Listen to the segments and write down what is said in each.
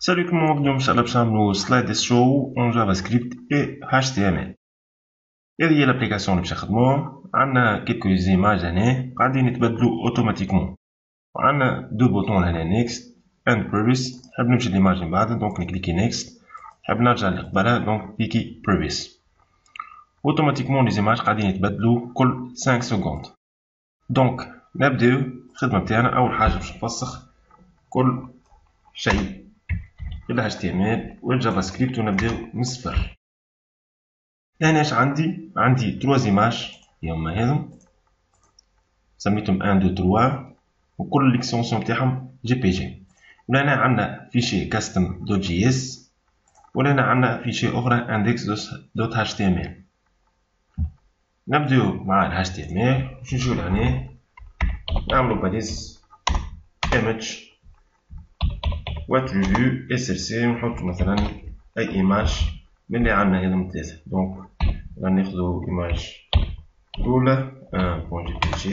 Salut tout le monde, اليوم إن شاء الله باش نعملو سلايد شو اون جافا سكريبت et HTML. هذه هي l'application اللي باش نخدموها. عندنا quelques images هنا قاعدين يتبدلوا اوتوماتيكمون. وعندنا دو بوطون هنا نيكست اند بريفيس. نحب نمشي ليماج من بعد دونك نكليكي نيكست. نحب نرجع اللي قبلها دونك كليكي بريفيس. اوتوماتيكمون لي زيماج قاعدين يتبدلوا كل 5 سكوند. دونك نبداو الخدمة بتاعنا. أول حاجة باش نفسخ كل شيء ال HTML والجافا سكريبت ونبداو من الصفر. هنا اش عندي 3 زيماج هما هذم سميتهم 1 2 3 وكل ليكستنسيون تاعهم جي بي جي. وهنا عندنا فيشي كاستم دوت جي اس وهنا عندنا فيشي اخرى اندكس دوت اتش تي ام ال. نبداو مع ال اتش تي ام ال. باش نجيو لهنا نعملو باليز ايمج واتريبيو اس ال سي ونحطو مثلا اي ايماج من اللي عندنا هذم ثلاثة. دونك غناخدو ايماج الأولى 1.jpg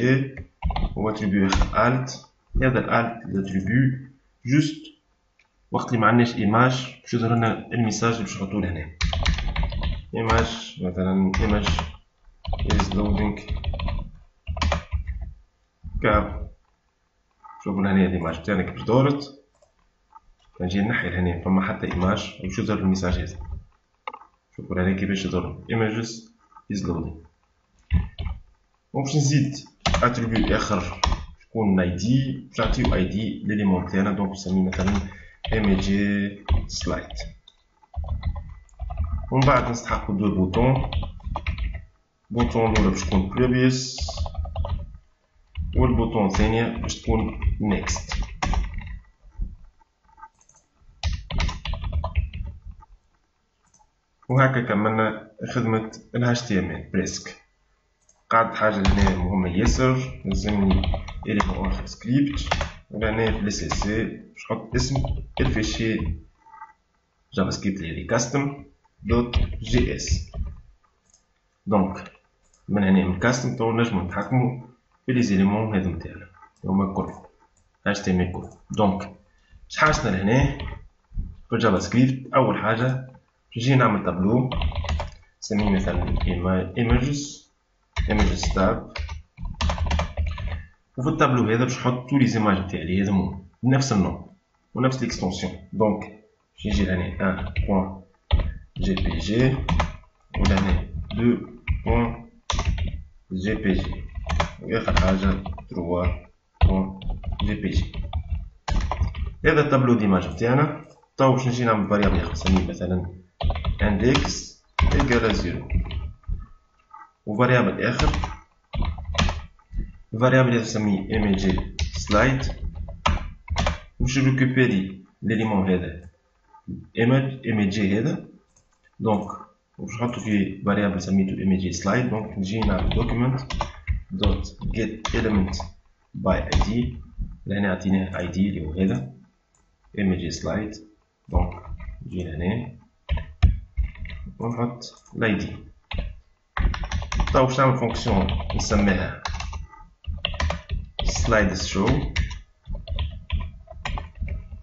واتريبيو الت. هذا الالت الاتريبيو جوست وقت اللي معندناش ايماج باش يظهر لنا الميساج اللي باش نحطوه لهنا. ايماج مثلا ايماج is loading كاب. شوفوا لهنا الايماج بتاعنا كيفاش دارت. كنجي نحي لهنا فما حتى ايماج باش يظهر الميساج هذا. شوفوا لهنا كيفاش يظهر images is loading. وباش نزيد اتريبيو اخر شكون اي دي باش نعطيو اي دي ليليمون تاعنا. دونك نسميه مثلا image slide. ومن بعد نستحقو دو بوطون. بوطون الاولى باش تكون previous والبوطون الثانية باش تكون next. وهكا كملنا خدمة ال HTML بريسك. قاعد حاجة هنا مهمة ياسر لازمني إليمون آخر سكريبت. وهنا في ال CSS باش نحط اسم الفيشي جافا سكريبت اللي كاستم دوت جي اس. دونك من هنا من كاستم تو نجمو نتحكمو في لي زيليمون هاذو نتاعنا هما الكل HTML الكل. دونك شحاجتنا لهنا في الجافا سكريبت. أول حاجة باش نجي نعمل تابلو نسميه مثلا images تاب. وفي التابلو هذا باش نحط تو لي زيماج تاعي هذوما بنفس النوع ونفس ليكستنسيون. دونك باش نجي لهنا 1.jpg ولهنا 2.jpg واخر حاجة 3.jpg. هذا التابلو ديماج بتاعنا. تو باش نجي نعمل فاريابل اخر نسميه مثلا index إيكال 0 وفاريابل اخر الفاريابل هذا نسميه image slide. باش نريكوبيري ليليمون هذا image هذا. دونك باش نحطو فيه فاريابل سميتو image slide. دونك نجي نعمل document dot get element by id. لهنا عطيناه id اللي هو هذا image slide. دونك نجي لهنا ونحط ال id. تو باش نعمل فونكسيون نسميها slide show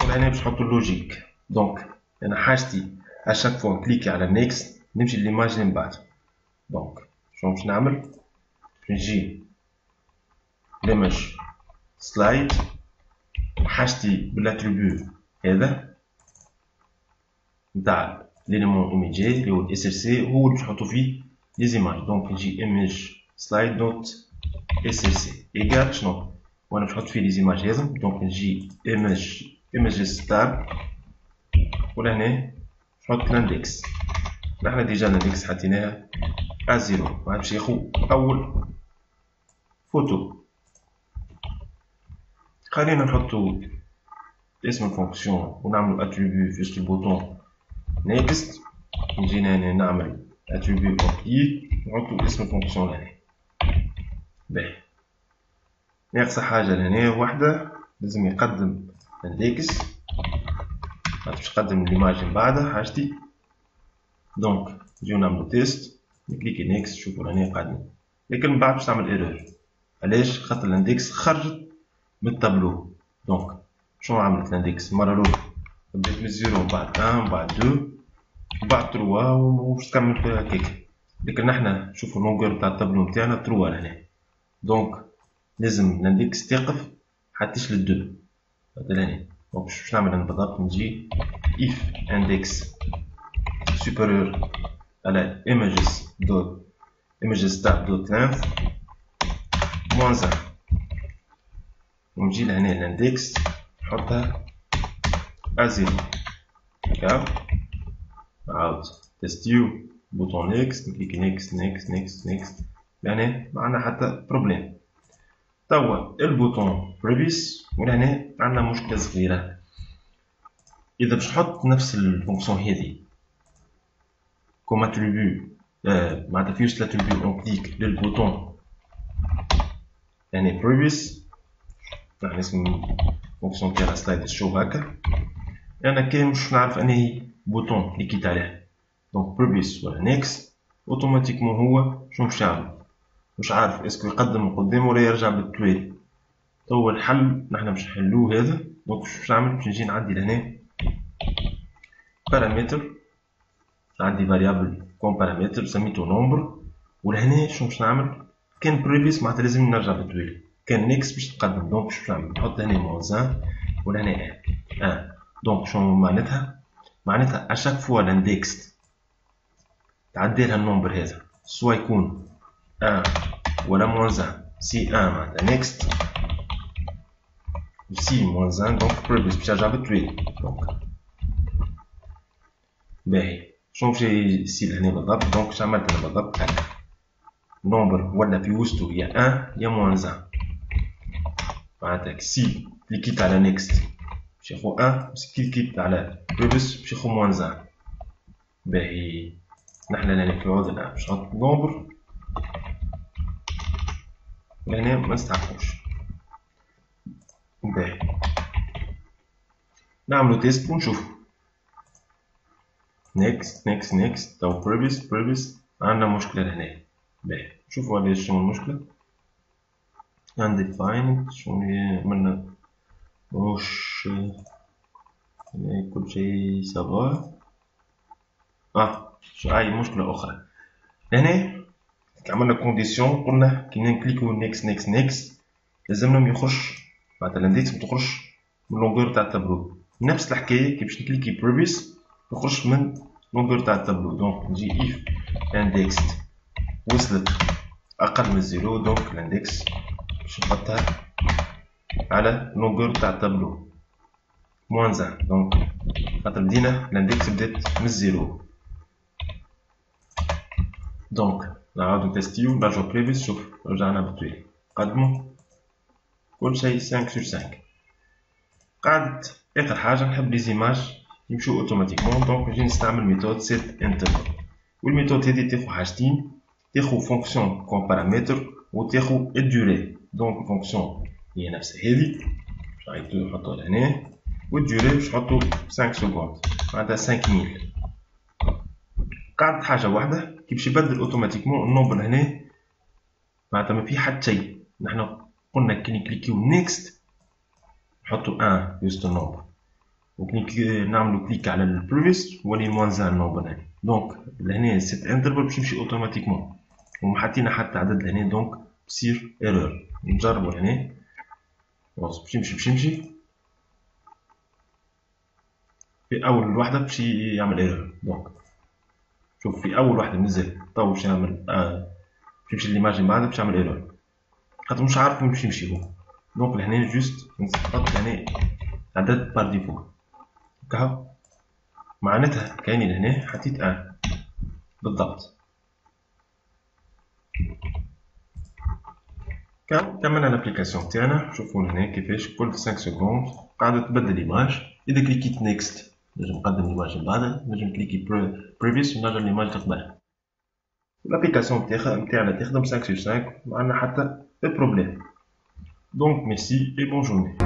وهنا باش نحطو اللوجيك. دونك انا حاجتي اشاك فوا نكليكي على نيكست نمشي لليماج اللي من بعد. دونك شنو باش نعمل؟ باش نجي ليماج سلايد وحاجتي بالاتريبيو هذا نتاع ليليمون ايميجي اللي هو اس ال سي هو اللي باش نحطو فيه لي زيماج. دونك نجي ايميج سلايد دوت اس ال سي ايكال شنو؟ وانا باش نحط فيه لي زيماج هذم. دونك نجي ايميجز تاب ولهنا نحط الاندكس. نحنا ديجا الاندكس حطيناها ا زيرو. بعد باش ياخو اول فوتو. خلينا نحطو اسم الفونكسيون ونعملو اتريبيو في وسط البوطون نيكست. نجينا هنا نعمل اتريبيو اوبلي نحطو اسم الفونكسيون لهنا. باهي ناقصة حاجة لهنا وحدة لازم يقدم اندكس. باش نقدم ليماج من بعدها حاجتي. دونك نجيو نعملو تيست نكليكي نيكست. شوفو هنا قاعدين لكن من بعد باش تعمل ايرور. علاش؟ خاطر الاندكس خرجت من التابلو. دونك شنو عملت الاندكس المرة الأولى؟ بدات من 0 بعد 1 بعد 2 بعد 3 وباش تكمل هكاك. لكن نحنا نشوفو اللونغور تاع الطابلو نتاعنا 3 لهنا، دونك لازم الاندكس تقف حتى يشل 2 هذا لهنا. دونك باش نعمل انا بالضبط نجي if index supérieur à la images tab dot length moins 1 ونجي لهنا الاندكس نحطها ازيرو. هكا عاود تستيو بوطون نيكست نكليكي نيكست لهنا ما عندنا حتى بروبليم. توا البوطون بريفيس ولهنا عندنا مشكلة صغيرة. إذا باش نحط نفس الفونكسيون هذي كوم اتريبيو معناتها في وسط الاتريبيو اون كليك للبوطون يعني بريفيس، نحن اسم الفونكسيون تاعنا سلايد شو هكا. أنا كان مش نعرف أنهي بوطون كليكيت عليه، دونك بريفيس ولا نيكست اوتوماتيكمون هو شنو باش يعمل مش عارف اسكو يقدم من قدام ولا يرجع بالتوالي. تو الحل نحنا باش نحلوه هذا. دونك باش نعمل باش نجي نعدي لهنا بارامتر، عندي فاريابل كون بارامتر سميتو نومبر، ولهنا شنو باش نعمل كان بريفيس معناتها لازم نرجع بالتوالي، كان نيكست باش تقدم. دونك باش نعمل نحط هنا موز 1 ولهنا 1. دونك شنو معناتها اشاك فوا الاندكس تعدي لها النومبر هذا سوا يكون 1 ولا موز 1 سي 1 معناتها نيكست وسي موز 1 دونك بريفيس باش يرجع بالتوالي. دونك باهي شنو باش يصير هنا بالضبط. دونك واش عملت انا بالضبط هكا نومبر ولا في وسطو يا 1 يا موز 1 معناتها سي كليكيت على نيكست باش ياخو 1 سي كليكيت على بريفيس باش ياخو موز 1. باهي نحنا لهنا في العوض الان باش نحط نومبر لهنا ما نستعملوش. باهي نعملو تيست ونشوفو نيكست تو بريفيس عندنا مشكلة لهنا. باهي نشوفو علاش شنو المشكلة. undefined شنو عملنا مش كل شيء سافا. هاي مشكلة أخرى لهنا عملنا كونديسيون قلنا كي نكليكو نيكست لازمنا يخرج معناتها الاندكس متخرجش من لونغور تاع التابلو. نفس الحكاية كي باش نكليكي بريفيس يخرج من لونغور تاع التابلو. دونك نجي if index وصلت أقل من 0 دونك الاندكس باش نحطها على لونغور تاع التابلو موان 1 دونك خاطر بدينا الاندكس بدات من 0. دونك نعاودو نتستيو نرجعو بريفيس. شوف رجعنا بالتوالي قدمو كل شيء 5/5. قاعدة آخر حاجة نحب لي زيماج يمشو اوتوماتيكمون. دونك نجي نستعمل ميثود set interval والميثود هذه تاخو حاجتين، تاخو فونكسيون كون بارامتر وتاخو الدوري. دونك الفونكسيون هي نفسها هذه باش نحطو لهنا والدوري باش نحطو 5 سكوند معناتها 5000. قاعدة حاجة واحدة كي باش يبدل اوتوماتيكمون النومبر هنا معناتها ما في حتى شيء. نحنا قلنا كي نكليكيو نيكست نحطو 1 وسط النومبر وكي نعملو كليك على البريفيس ولي موان 1 النومبر هنا. دونك لهنا سيت انترفال باش يمشي اوتوماتيكمون وما حطينا حتى عدد لهنا دونك تصير ايرور. نجربو هنا باش يمشي في اول وحده باش يعمل ايرور. دونك شوف في اول وحده مازال تو باش يعمل باش يمشي ليماج بعدها باش يعمل ايرور خاطر مش عارف وين باش يمشي هو. دونك لهنا جوست نحط هنا عدد بار ديفو هكا معناتها كاينين هنا حطيت 1 بالضبط. كملنا الابليكاسيون تاعنا. شوفوا هنا كيفاش كل 5 سكوند قاعده تبدل ايماج. اذا كليكيت نيكست نجم نقدم الايماج من بعدها، نجم كليكي بريفيس ونرجع الايماج تقبلها. الابليكاسيون تاعنا تخدم 5/5 ما عندنا حتى بروبليم. دونك ميرسي اي بون جورني.